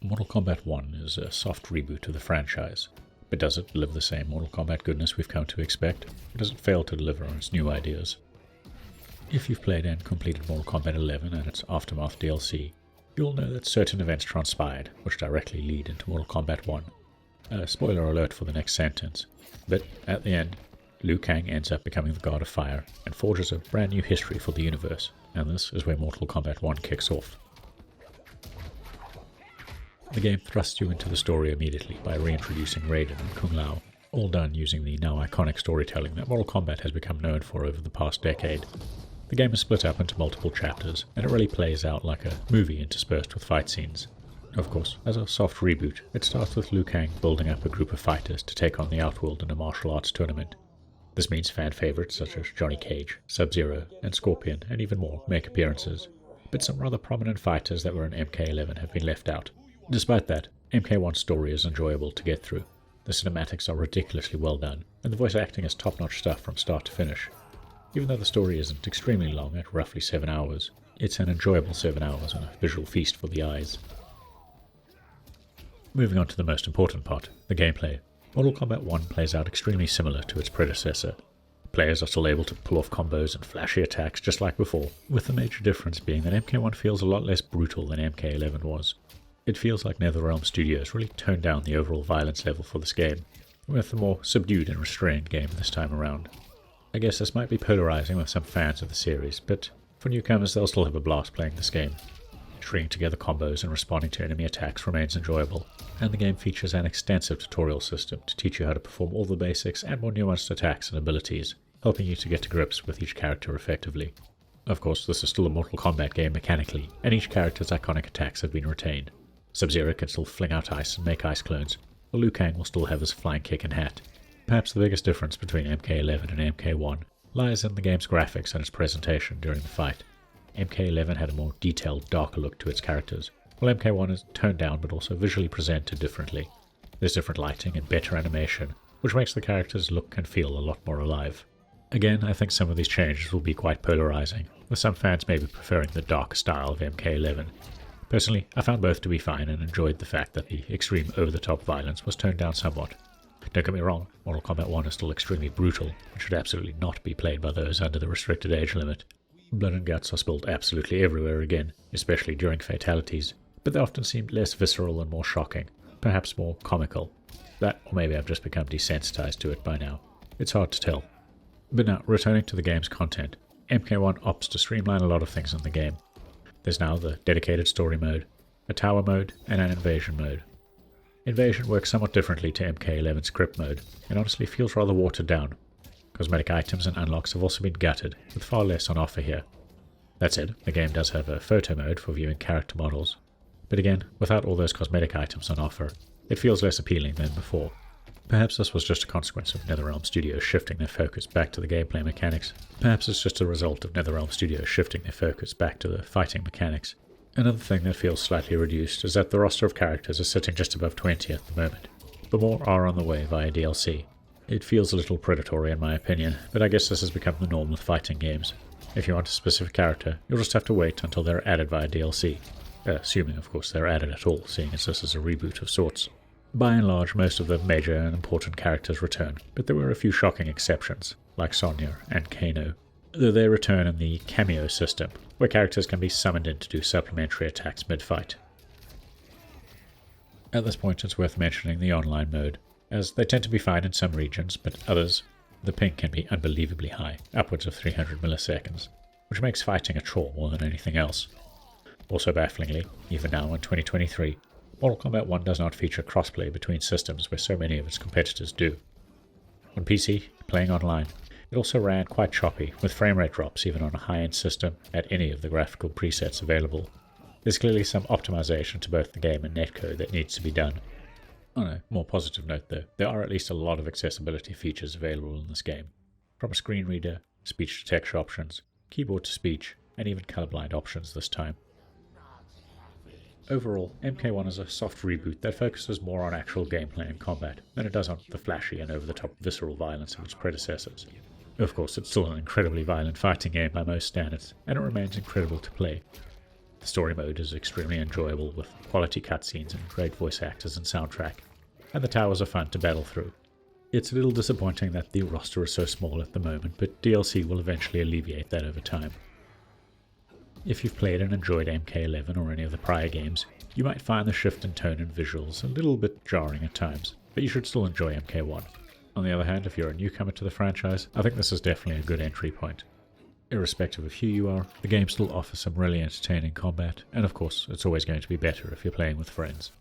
Mortal Kombat 1 is a soft reboot of the franchise, but does it deliver the same Mortal Kombat goodness we've come to expect, or does it fail to deliver on its new ideas? If you've played and completed Mortal Kombat 11 and its Aftermath DLC, you'll know that certain events transpired which directly lead into Mortal Kombat 1. Spoiler alert for the next sentence, but at the end, Liu Kang ends up becoming the God of Fire and forges a brand new history for the universe, and this is where Mortal Kombat 1 kicks off. The game thrusts you into the story immediately by reintroducing Raiden and Kung Lao, all done using the now iconic storytelling that Mortal Kombat has become known for over the past decade. The game is split up into multiple chapters, and it really plays out like a movie interspersed with fight scenes. Of course, as a soft reboot, it starts with Liu Kang building up a group of fighters to take on the Outworld in a martial arts tournament. This means fan favourites such as Johnny Cage, Sub-Zero, and Scorpion, and even more, make appearances. But some rather prominent fighters that were in MK11 have been left out. Despite that, Mk1 Story is enjoyable to get through. The cinematics are ridiculously well done, and the voice acting is top-notch stuff from start to finish. Even though the story isn't extremely long at roughly 7 hours, it's an enjoyable 7 hours and a visual feast for the eyes. Moving on to the most important part, the gameplay. Mortal Kombat 1 plays out extremely similar to its predecessor. Players are still able to pull off combos and flashy attacks just like before, with the major difference being that Mk1 feels a lot less brutal than Mk11 was. It feels like NetherRealm Studios really toned down the overall violence level for this game, with a more subdued and restrained game this time around. I guess this might be polarizing with some fans of the series, but for newcomers they'll still have a blast playing this game. Stringing together combos and responding to enemy attacks remains enjoyable, and the game features an extensive tutorial system to teach you how to perform all the basics and more nuanced attacks and abilities, helping you to get to grips with each character effectively. Of course, this is still a Mortal Kombat game mechanically, and each character's iconic attacks have been retained. Sub-Zero can still fling out ice and make ice clones, while Liu Kang will still have his flying kick and hat. Perhaps the biggest difference between MK11 and MK1 lies in the game's graphics and its presentation during the fight. MK11 had a more detailed, darker look to its characters, while MK1 is toned down but also visually presented differently. There's different lighting and better animation, which makes the characters look and feel a lot more alive. Again, I think some of these changes will be quite polarizing, with some fans maybe preferring the darker style of MK11. Personally, I found both to be fine and enjoyed the fact that the extreme over-the-top violence was toned down somewhat. Don't get me wrong, Mortal Kombat 1 is still extremely brutal and should absolutely not be played by those under the restricted age limit. Blood and guts are spilled absolutely everywhere again, especially during fatalities, but they often seemed less visceral and more shocking, perhaps more comical. That, or maybe I've just become desensitized to it by now. It's hard to tell. But now, returning to the game's content, Mk1 opts to streamline a lot of things in the game. There's now the dedicated story mode, a tower mode, and an invasion mode. Invasion works somewhat differently to MK11's grip mode, and honestly feels rather watered down. Cosmetic items and unlocks have also been gutted, with far less on offer here. That said, the game does have a photo mode for viewing character models, but again, without all those cosmetic items on offer, it feels less appealing than before. Perhaps this was just a consequence of NetherRealm Studios shifting their focus back to the gameplay mechanics. Perhaps it's just a result of NetherRealm Studios shifting their focus back to the fighting mechanics. Another thing that feels slightly reduced is that the roster of characters is sitting just above 20 at the moment, but more are on the way via DLC. It feels a little predatory in my opinion, but I guess this has become the norm with fighting games. If you want a specific character, you'll just have to wait until they're added via DLC. Assuming, of course, they're added at all, seeing as this is a reboot of sorts. By and large, most of the major and important characters return, but there were a few shocking exceptions, like Sonya and Kano, though they return in the cameo system, where characters can be summoned in to do supplementary attacks mid-fight. At this point, it's worth mentioning the online mode, as they tend to be fine in some regions, but others, the ping can be unbelievably high, upwards of 300 milliseconds, which makes fighting a chore more than anything else. Also bafflingly, even now in 2023, Mortal Kombat 1 does not feature crossplay between systems where so many of its competitors do. On PC, playing online, it also ran quite choppy, with frame rate drops even on a high-end system at any of the graphical presets available. There's clearly some optimization to both the game and netcode that needs to be done. On a more positive note though, there are at least a lot of accessibility features available in this game, from a screen reader, speech-to-text options, keyboard-to-speech, and even colorblind options this time. Overall, Mk1 is a soft reboot that focuses more on actual gameplay and combat than it does on the flashy and over-the-top visceral violence of its predecessors. Of course, it's still an incredibly violent fighting game by most standards, and it remains incredible to play. The story mode is extremely enjoyable with quality cutscenes and great voice actors and soundtrack, and the towers are fun to battle through. It's a little disappointing that the roster is so small at the moment, but DLC will eventually alleviate that over time. If you've played and enjoyed MK11 or any of the prior games, you might find the shift in tone and visuals a little bit jarring at times, but you should still enjoy MK1. On the other hand, if you're a newcomer to the franchise, I think this is definitely a good entry point. Irrespective of who you are, the game still offers some really entertaining combat, and of course, it's always going to be better if you're playing with friends.